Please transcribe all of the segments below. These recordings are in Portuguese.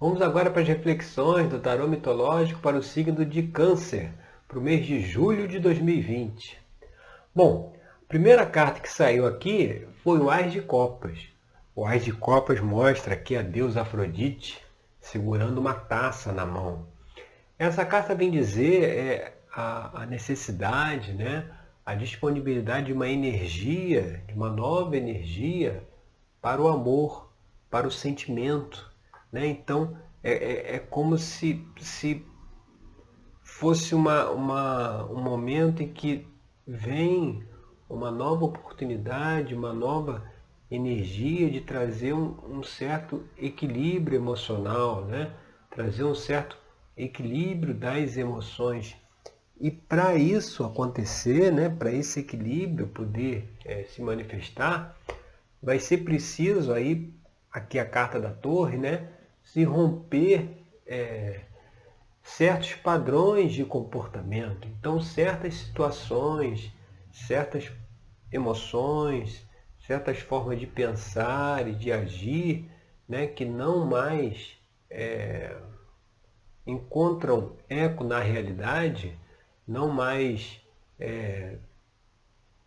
Vamos agora para as reflexões do tarô mitológico para o signo de Câncer, para o mês de julho de 2020. Bom, a primeira carta que saiu aqui foi o Ás de Copas. O Ás de Copas mostra aqui a deusa Afrodite segurando uma taça na mão. Essa carta vem dizer a necessidade, né, a disponibilidade de uma energia, de uma nova energia para o amor, para o sentimento. Né? Então, é como se fosse um momento em que vem uma nova oportunidade, uma nova energia de trazer um certo equilíbrio emocional, né? Trazer um certo equilíbrio das emoções. E para isso acontecer, né? Para esse equilíbrio poder se manifestar, vai ser preciso aí, aqui a carta da torre, né? Se romper certos padrões de comportamento. Então, certas situações, certas emoções, certas formas de pensar e de agir, né, que não mais encontram eco na realidade, não mais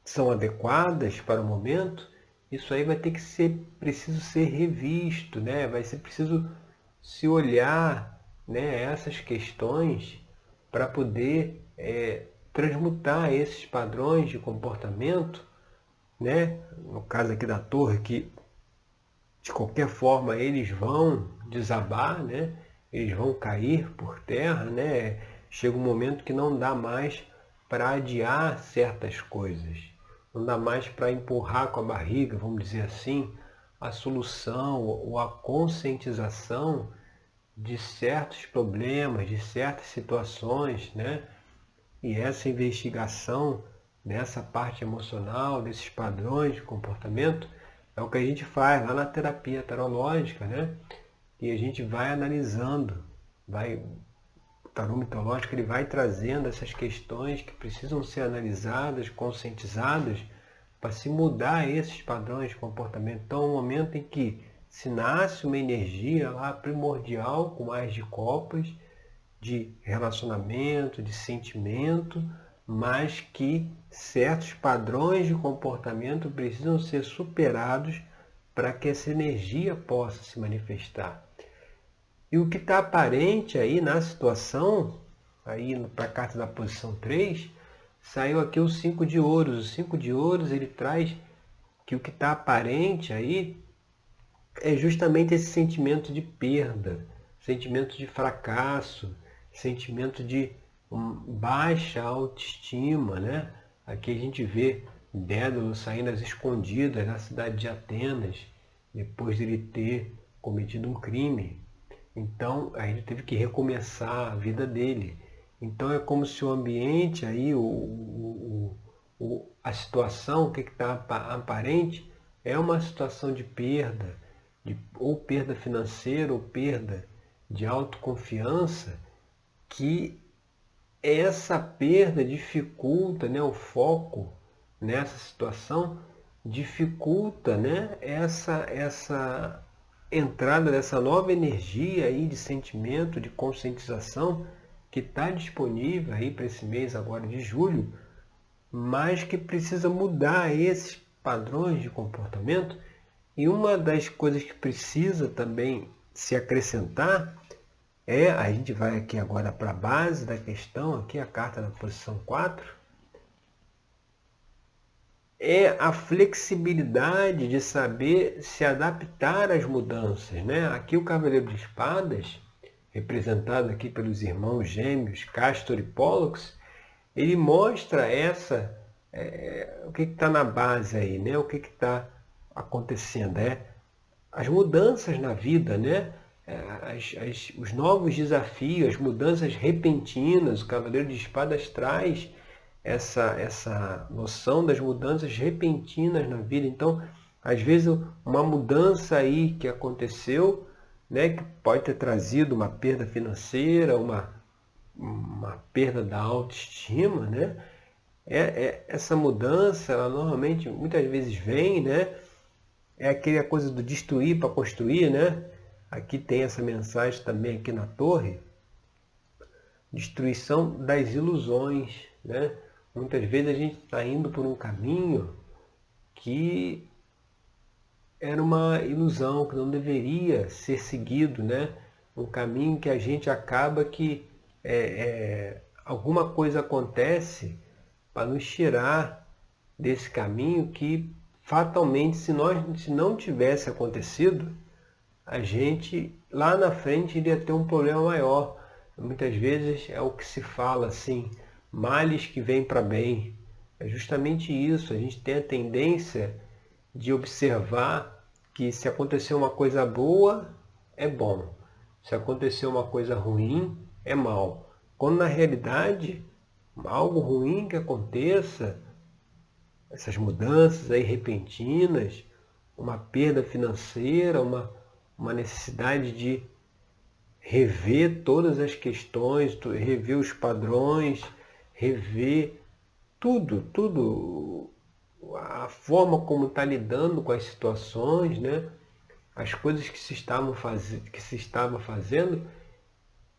são adequadas para o momento, isso aí vai ter que ser preciso ser revisto, né? Vai ser preciso se olhar, né, essas questões para poder transmutar esses padrões de comportamento, né? No caso aqui da torre, que de qualquer forma eles vão desabar, né? Eles vão cair por terra, né? Chega um momento que não dá mais para adiar certas coisas, não dá mais para empurrar com a barriga, vamos dizer assim, a solução ou a conscientização de certos problemas, de certas situações, né? E essa investigação nessa parte emocional, desses padrões de comportamento, é o que a gente faz lá na terapia tarológica, né? E a gente vai analisando, o tarô mitológico ele vai trazendo essas questões que precisam ser analisadas, conscientizadas, para se mudar esses padrões de comportamento. Então, é um momento em que se nasce uma energia lá primordial, com mais de copas, de relacionamento, de sentimento, mas que certos padrões de comportamento precisam ser superados para que essa energia possa se manifestar. E o que está aparente aí na situação, aí para a carta da posição 3, saiu aqui o 5 de ouros. O 5 de ouros ele traz que o que está aparente aí é justamente esse sentimento de perda, sentimento de fracasso, sentimento de baixa autoestima, né? Aqui a gente vê Dédalo saindo às escondidas na cidade de Atenas, depois de ele ter cometido um crime. Então, a gente teve que recomeçar a vida dele. Então, é como se o ambiente aí, a situação, o que está aparente, é uma situação de perda, ou perda financeira, ou perda de autoconfiança, que essa perda dificulta, né, o foco nessa situação, dificulta, né, essa entrada dessa nova energia aí de sentimento, de conscientização que está disponível aí para esse mês agora de julho, mas que precisa mudar esses padrões de comportamento. E uma das coisas que precisa também se acrescentar a gente vai aqui agora para a base da questão, aqui a carta da posição 4, é a flexibilidade de saber se adaptar às mudanças, né? Aqui o Cavaleiro de Espadas, representado aqui pelos irmãos gêmeos Castor e Pólux, ele mostra o que está na base aí, né? O que está acontecendo, as mudanças na vida, né? Os novos desafios, as mudanças repentinas. O Cavaleiro de Espadas traz essa noção das mudanças repentinas na vida. Então, às vezes, uma mudança aí que aconteceu, né, que pode ter trazido uma perda financeira, uma perda da autoestima, né? Essa mudança, ela normalmente, muitas vezes vem, né? É aquela coisa do destruir para construir, né? aqui tem essa mensagem também aqui na torre, destruição das ilusões, né? Muitas vezes a gente está indo por um caminho que era uma ilusão, que não deveria ser seguido, né? Um caminho que a gente acaba que alguma coisa acontece para nos tirar desse caminho que fatalmente, se não tivesse acontecido, a gente lá na frente iria ter um problema maior. Muitas vezes é o que se fala assim, males que vêm para bem. É justamente isso, a gente tem a tendência de observar que se acontecer uma coisa boa, é bom. Se acontecer uma coisa ruim, é mal. Quando na realidade, algo ruim que aconteça, essas mudanças aí repentinas, uma perda financeira, uma necessidade de rever todas as questões, rever os padrões, rever tudo, a forma como está lidando com as situações, né? As coisas que se estava fazendo,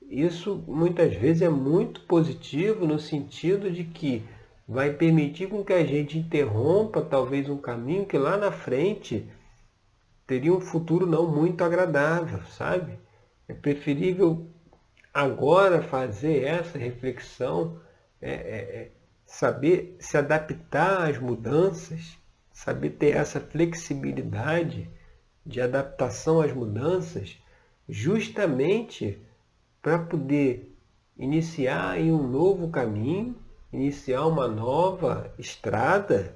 isso muitas vezes é muito positivo no sentido de que vai permitir com que a gente interrompa talvez um caminho que lá na frente teria um futuro não muito agradável, sabe? É preferível agora fazer essa reflexão, saber se adaptar às mudanças, saber ter essa flexibilidade de adaptação às mudanças, justamente para poder iniciar em um novo caminho, iniciar uma nova estrada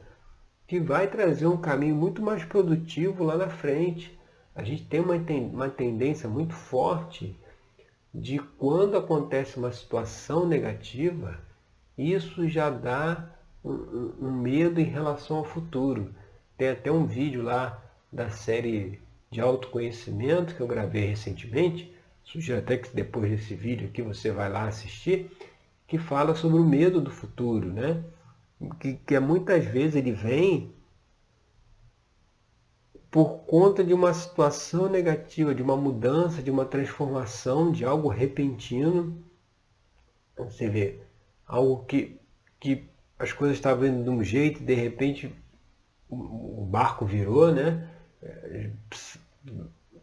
que vai trazer um caminho muito mais produtivo lá na frente. A gente tem uma tendência muito forte de quando acontece uma situação negativa, isso já dá um medo em relação ao futuro. Tem até um vídeo lá da série de autoconhecimento que eu gravei recentemente, sugiro até que depois desse vídeo aqui você vai lá assistir, que fala sobre o medo do futuro, né? Que muitas vezes ele vem por conta de uma situação negativa, de uma mudança, de uma transformação, de algo repentino. Você vê, algo que as coisas estavam indo de um jeito e de repente o barco virou, né?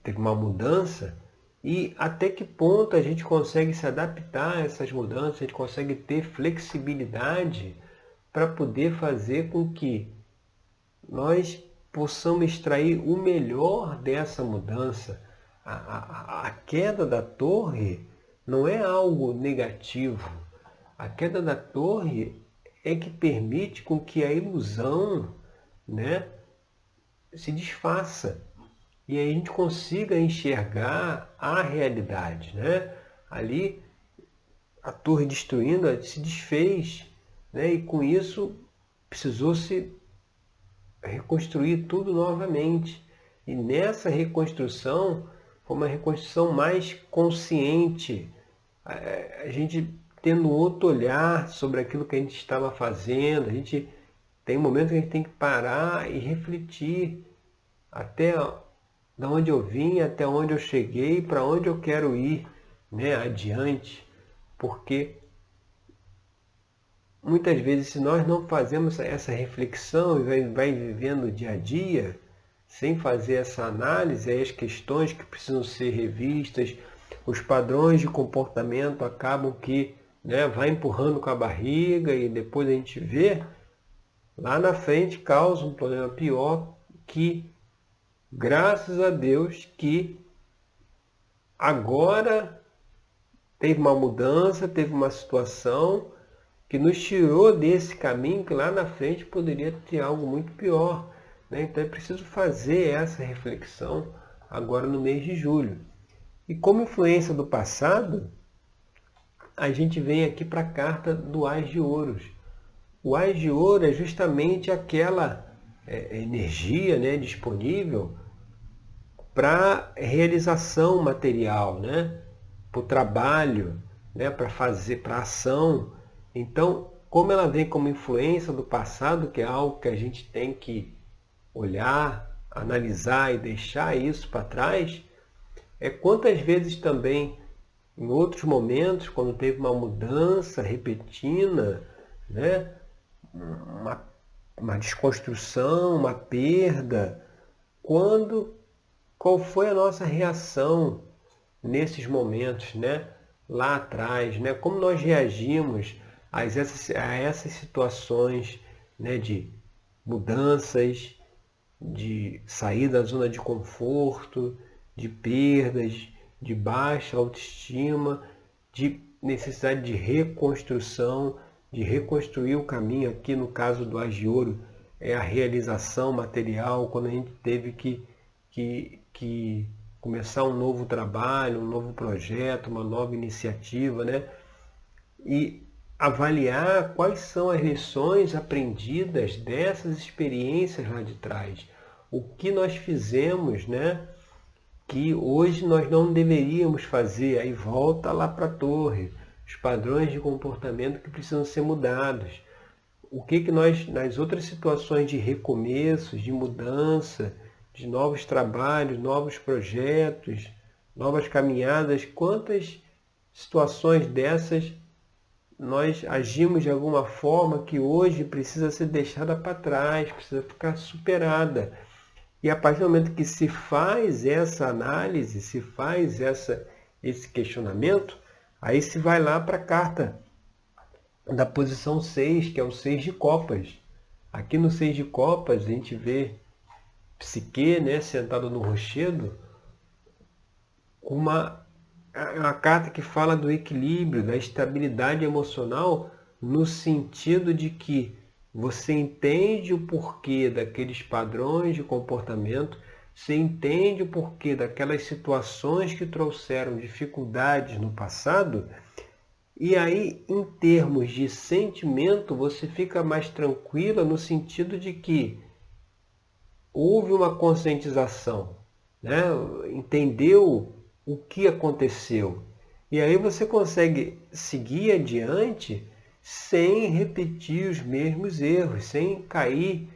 Teve uma mudança. E até que ponto a gente consegue se adaptar a essas mudanças, a gente consegue ter flexibilidade para poder fazer com que nós possamos extrair o melhor dessa mudança. A queda da torre não é algo negativo. A queda da torre é que permite com que a ilusão, né, se desfaça. E aí a gente consiga enxergar a realidade, né? Ali, a torre destruindo, se desfez, né? E com isso precisou se reconstruir tudo novamente. E nessa reconstrução, foi uma reconstrução mais consciente, a gente tendo outro olhar sobre aquilo que a gente estava fazendo. A gente tem um momento que a gente tem que parar e refletir até da onde eu vim, até onde eu cheguei, para onde eu quero ir, né, adiante. Porque muitas vezes, se nós não fazemos essa reflexão e vai vivendo o dia a dia, sem fazer essa análise, aí as questões que precisam ser revistas, os padrões de comportamento acabam que, né, vai empurrando com a barriga e depois a gente vê, lá na frente causa um problema pior que, graças a Deus, que agora teve uma mudança, teve uma situação que nos tirou desse caminho que lá na frente poderia ter algo muito pior, né? Então é preciso fazer essa reflexão agora no mês de julho. E como influência do passado, a gente vem aqui para a carta do Ás de Ouros. O Ás de Ouro é justamente aquela energia, né, disponível para realização material, né? Para o trabalho, né? Para fazer, para ação. Então, como ela vem como influência do passado, que é algo que a gente tem que olhar, analisar e deixar isso para trás, É quantas vezes também, em outros momentos, quando teve uma mudança repentina, né? uma, uma desconstrução, uma perda, qual foi a nossa reação nesses momentos, né? Lá atrás, né? Como nós reagimos a essas situações, né? De mudanças, de sair da zona de conforto, de perdas, de baixa autoestima, de necessidade de reconstrução, de reconstruir o caminho. Aqui no caso do Agioro é a realização material, quando a gente teve que começar um novo trabalho, um novo projeto, uma nova iniciativa, né? E avaliar quais são as lições aprendidas dessas experiências lá de trás. O que nós fizemos, né, que hoje nós não deveríamos fazer. Aí volta lá para a torre, os padrões de comportamento que precisam ser mudados. O que nós, nas outras situações de recomeços, de mudança, de novos trabalhos, novos projetos, novas caminhadas, quantas situações dessas nós agimos de alguma forma que hoje precisa ser deixada para trás, precisa ficar superada. E a partir do momento que se faz essa análise, se faz esse questionamento, aí se vai lá para a carta da posição 6, que é o 6 de copas. Aqui no 6 de copas a gente vê Psique, né, sentado no rochedo, uma carta que fala do equilíbrio, da estabilidade emocional, no sentido de que você entende o porquê daqueles padrões de comportamento, você entende o porquê daquelas situações que trouxeram dificuldades no passado, e aí, em termos de sentimento, você fica mais tranquila no sentido de que houve uma conscientização, né? Entendeu o que aconteceu. E aí você consegue seguir adiante sem repetir os mesmos erros, sem cair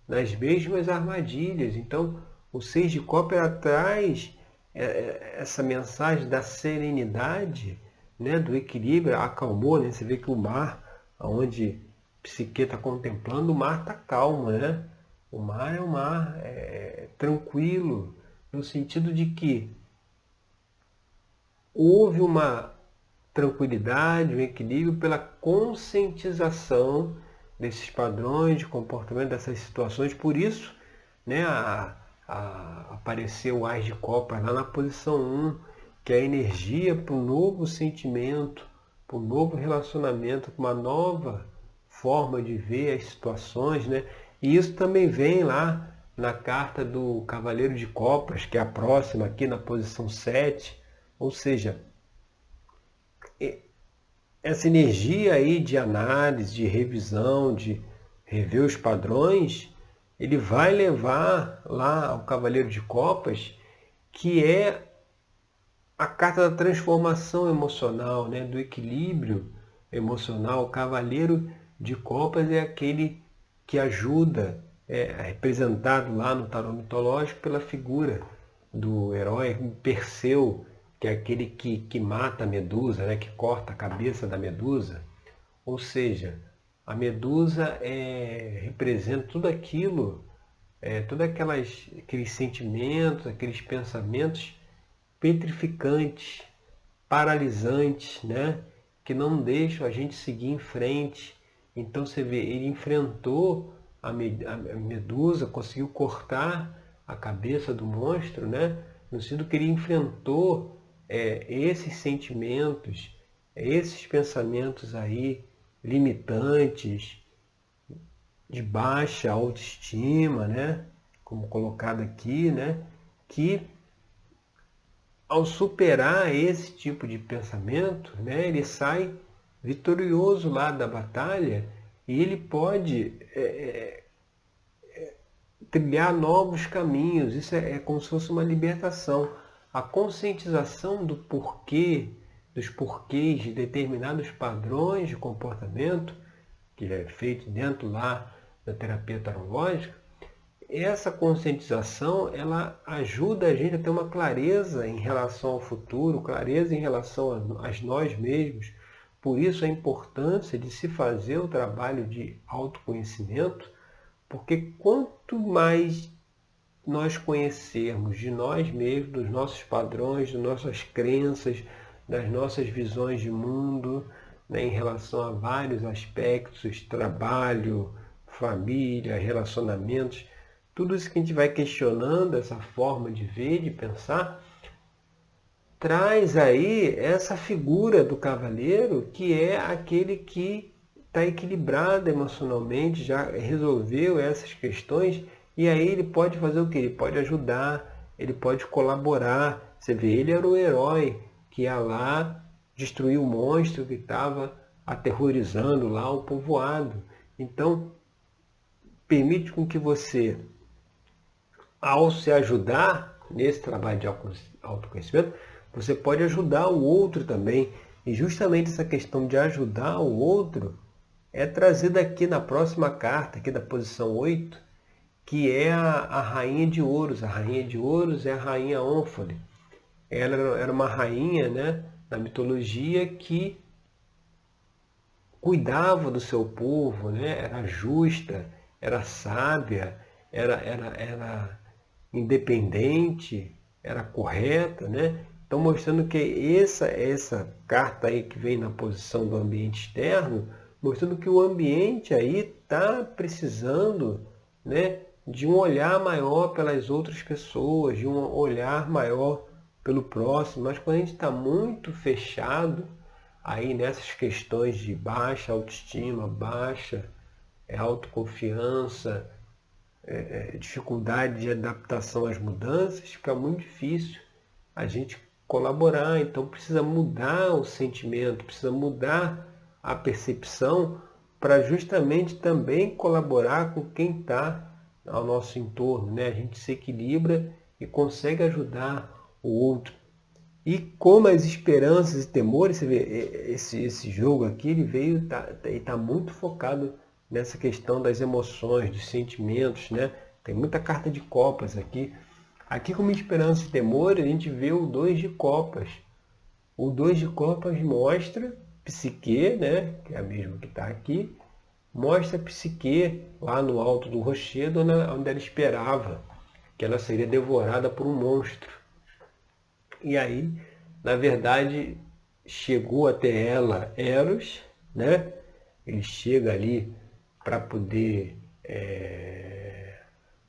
nas mesmas armadilhas. Então, o 6 de Copa traz essa mensagem da serenidade, né? Do equilíbrio, acalmou, né? Você vê que o mar, onde Psique está contemplando, o mar está calmo, né? O mar é um mar tranquilo, no sentido de que houve uma tranquilidade, um equilíbrio pela conscientização desses padrões de comportamento, dessas situações. Por isso, né, apareceu o Ás de Copas lá na posição 1, que é a energia para um novo sentimento, para um novo relacionamento, para uma nova forma de ver as situações, né? E isso também vem lá na carta do Cavaleiro de Copas, que é a próxima aqui na posição 7, ou seja, essa energia aí de análise, de revisão, de rever os padrões, ele vai levar lá ao Cavaleiro de Copas, que é a carta da transformação emocional, né? Do equilíbrio emocional. O Cavaleiro de Copas é aquele que ajuda, representado lá no tarô mitológico pela figura do herói Perseu, que é aquele que mata a Medusa, né? Que corta a cabeça da Medusa. Ou seja, a Medusa representa tudo aquilo, todos aqueles sentimentos, aqueles pensamentos petrificantes, paralisantes, né? Que não deixam a gente seguir em frente. Então você vê, ele enfrentou a Medusa, conseguiu cortar a cabeça do monstro, né? No sentido que ele enfrentou esses sentimentos, esses pensamentos aí limitantes, de baixa autoestima, né? Como colocado aqui, né? Que ao superar esse tipo de pensamento, né, ele sai vitorioso lá da batalha e ele pode trilhar novos caminhos. Isso é como se fosse uma libertação. A conscientização do porquê, dos porquês de determinados padrões de comportamento, que é feito dentro lá da terapia tarológica, essa conscientização, ela ajuda a gente a ter uma clareza em relação ao futuro, clareza em relação a nós mesmos. Por isso a importância de se fazer o trabalho de autoconhecimento, porque quanto mais nós conhecermos de nós mesmos, dos nossos padrões, das nossas crenças, das nossas visões de mundo, né, em relação a vários aspectos, trabalho, família, relacionamentos, tudo isso que a gente vai questionando, essa forma de ver, de pensar, traz aí essa figura do cavaleiro, que é aquele que está equilibrado emocionalmente, já resolveu essas questões, e aí ele pode fazer o quê? Ele pode ajudar, ele pode colaborar. Você vê, ele era o herói que ia lá destruir o monstro que estava aterrorizando lá o povoado. Então, permite com que você, ao se ajudar nesse trabalho de autoconhecimento, você pode ajudar o outro também. E justamente essa questão de ajudar o outro é trazida aqui na próxima carta, aqui da posição 8, que é a Rainha de Ouros. A Rainha de Ouros é a Rainha Ônfale. Ela era uma rainha, né, na mitologia, que cuidava do seu povo, né, era justa, era sábia, era independente, era correta, né? Então mostrando que essa carta aí que vem na posição do ambiente externo, mostrando que o ambiente aí está precisando, né, de um olhar maior pelas outras pessoas, de um olhar maior pelo próximo. Mas quando a gente está muito fechado aí nessas questões de baixa autoestima, baixa autoconfiança, dificuldade de adaptação às mudanças, fica muito difícil a gente colaborar. Então precisa mudar o sentimento, precisa mudar a percepção para justamente também colaborar com quem está ao nosso entorno, né? A gente se equilibra e consegue ajudar o outro. E como as esperanças e temores, você vê, esse jogo aqui, ele veio, tá muito focado nessa questão das emoções, dos sentimentos, né? Tem muita carta de copas aqui. Aqui, como esperança e temor, a gente vê o 2 de copas. O 2 de copas mostra Psique, né? Que é a mesma que está aqui. Mostra Psique lá no alto do rochedo, onde ela esperava que ela seria devorada por um monstro. E aí, na verdade, chegou até ela Eros, né? Ele chega ali para poder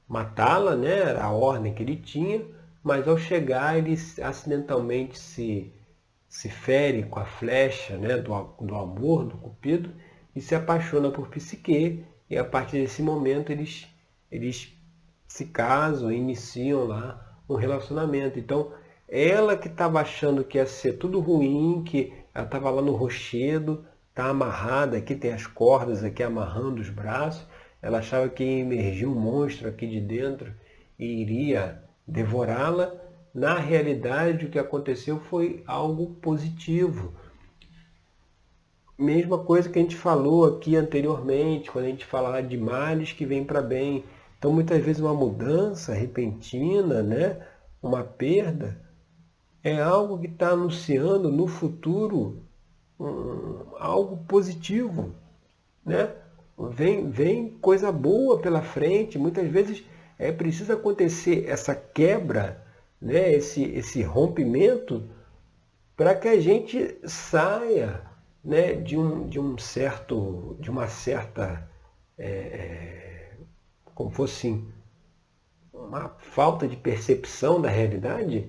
matá-la, né? Era a ordem que ele tinha, mas ao chegar ele acidentalmente se fere com a flecha, né? do amor, do Cupido, e se apaixona por Psique, e a partir desse momento eles se casam, iniciam lá um relacionamento. Então, ela que estava achando que ia ser tudo ruim, que ela estava lá no rochedo, está amarrada, aqui tem as cordas aqui amarrando os braços, ela achava que ia emergir um monstro aqui de dentro e iria devorá-la. Na realidade, o que aconteceu foi algo positivo. Mesma coisa que a gente falou aqui anteriormente, quando a gente falava de males que vêm para bem. Então, muitas vezes, uma mudança repentina, né? Uma perda, é algo que está anunciando no futuro algo positivo, né? Vem coisa boa pela frente. Muitas vezes é preciso acontecer essa quebra, né? Esse rompimento, para que a gente saia, né? de uma certa, como fosse assim, uma falta de percepção da realidade,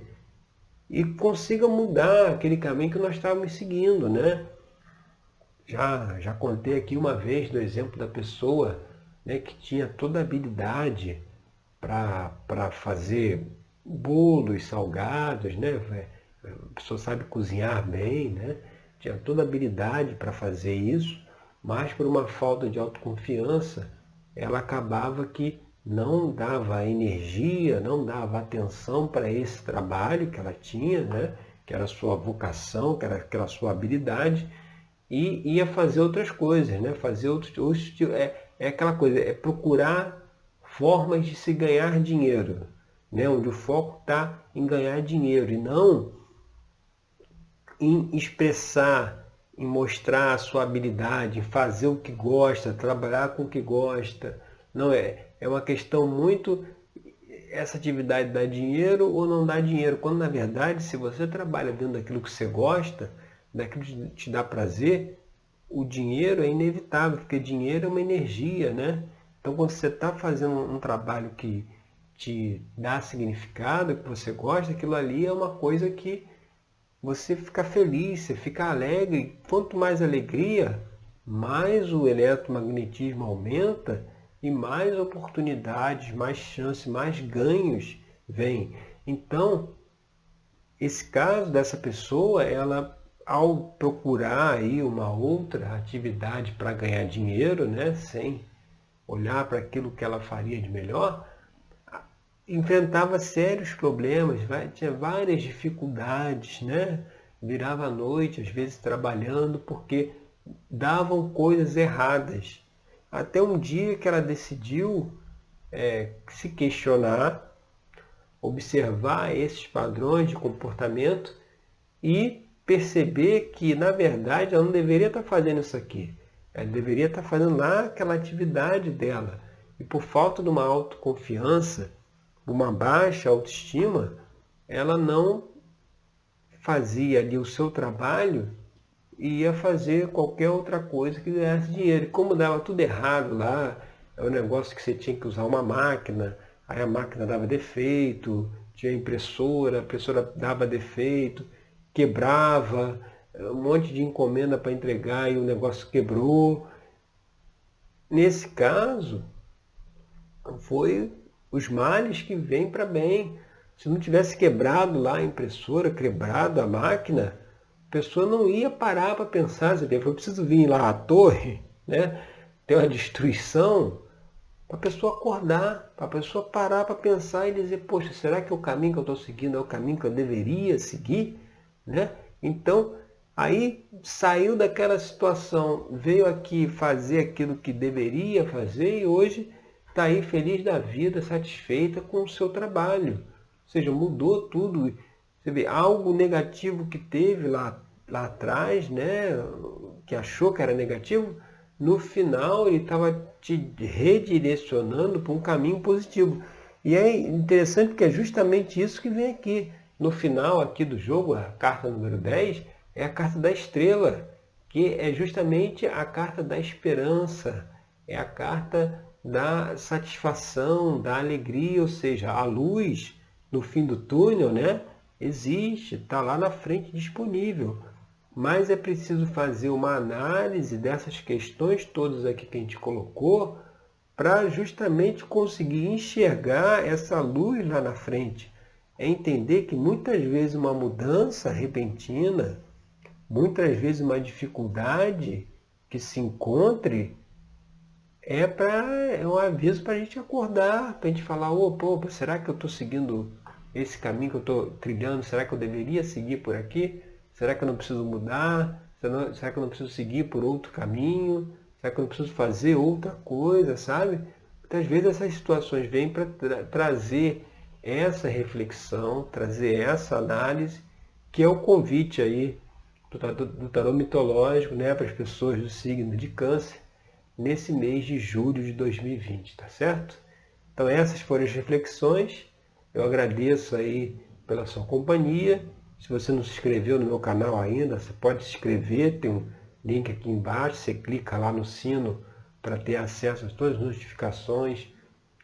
e consiga mudar aquele caminho que nós estávamos seguindo, né? Já contei aqui uma vez do exemplo da pessoa, né, que tinha toda a habilidade para fazer bolos salgados, né? A pessoa sabe cozinhar bem, né? Tinha toda a habilidade para fazer isso, mas por uma falta de autoconfiança, ela acabava que não dava energia, não dava atenção para esse trabalho que ela tinha, né? Que era a sua vocação, que era aquela sua habilidade, e ia fazer outras coisas, né? Fazer outros é aquela coisa, é procurar formas de se ganhar dinheiro, né? Onde o foco está em ganhar dinheiro e não em expressar, em mostrar a sua habilidade, em fazer o que gosta, trabalhar com o que gosta. Não é. É uma questão muito, essa atividade dá dinheiro ou não dá dinheiro, quando na verdade, se você trabalha dentro daquilo que você gosta, daquilo que te dá prazer, o dinheiro é inevitável, porque dinheiro é uma energia, né? Então, quando você está fazendo um trabalho que te dá significado, que você gosta, aquilo ali é uma coisa que você fica feliz, você fica alegre. Quanto mais alegria, mais o eletromagnetismo aumenta e mais oportunidades, mais chances, mais ganhos vêm. Então, esse caso dessa pessoa, ela ao procurar aí uma outra atividade para ganhar dinheiro, né, sem olhar para aquilo que ela faria de melhor, enfrentava sérios problemas, tinha várias dificuldades, né? Virava à noite, às vezes trabalhando, porque davam coisas erradas. Até um dia que ela decidiu se questionar, observar esses padrões de comportamento e perceber que, na verdade, ela não deveria estar fazendo isso aqui. Ela deveria estar fazendo lá aquela atividade dela. E por falta de uma autoconfiança, uma baixa autoestima, ela não fazia ali o seu trabalho e ia fazer qualquer outra coisa que ganhasse dinheiro. E como dava tudo errado lá, é um negócio que você tinha que usar uma máquina, aí a máquina dava defeito, tinha a impressora dava defeito, quebrava, um monte de encomenda para entregar e o negócio quebrou. Nesse caso, foi os males que vêm para bem. Se não tivesse quebrado lá a impressora, quebrado a máquina, a pessoa não ia parar para pensar, foi preciso vir lá a torre, né? Ter uma destruição, para a pessoa acordar, para a pessoa parar para pensar e dizer, poxa, será que o caminho que eu estou seguindo é o caminho que eu deveria seguir? Né? Então, aí saiu daquela situação, veio aqui fazer aquilo que deveria fazer e hoje está aí feliz da vida, satisfeita com o seu trabalho. Ou seja, mudou tudo. Você vê, algo negativo que teve lá atrás, né, que achou que era negativo, no final ele estava te redirecionando para um caminho positivo. E é interessante porque é justamente isso que vem aqui. No final aqui do jogo, a carta número 10, é a carta da estrela, que é justamente a carta da esperança, é a carta da satisfação, da alegria, ou seja, a luz no fim do túnel, né, existe, está lá na frente disponível. Mas é preciso fazer uma análise dessas questões todas aqui que a gente colocou para justamente conseguir enxergar essa luz lá na frente. É entender que muitas vezes uma mudança repentina, muitas vezes uma dificuldade que se encontre, é um aviso para a gente acordar, para a gente falar, opa, será que eu estou seguindo esse caminho que eu estou trilhando? Será que eu deveria seguir por aqui? Será que eu não preciso mudar? Será que eu não preciso seguir por outro caminho? Será que eu não preciso fazer outra coisa, sabe? Muitas vezes essas situações vêm para trazer essa reflexão, trazer essa análise, que é o convite aí do tarô mitológico, né, para as pessoas do signo de Câncer, nesse mês de julho de 2020, tá certo? Então essas foram as reflexões. Eu agradeço aí pela sua companhia. Se você não se inscreveu no meu canal ainda, você pode se inscrever, tem um link aqui embaixo, você clica lá no sino para ter acesso a todas as notificações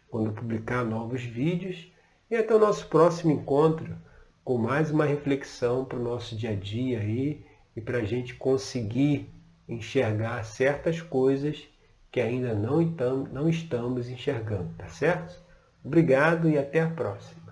quando eu publicar novos vídeos. E até o nosso próximo encontro com mais uma reflexão para o nosso dia a dia aí e para a gente conseguir enxergar certas coisas que ainda não estamos enxergando, tá certo? Obrigado e até a próxima.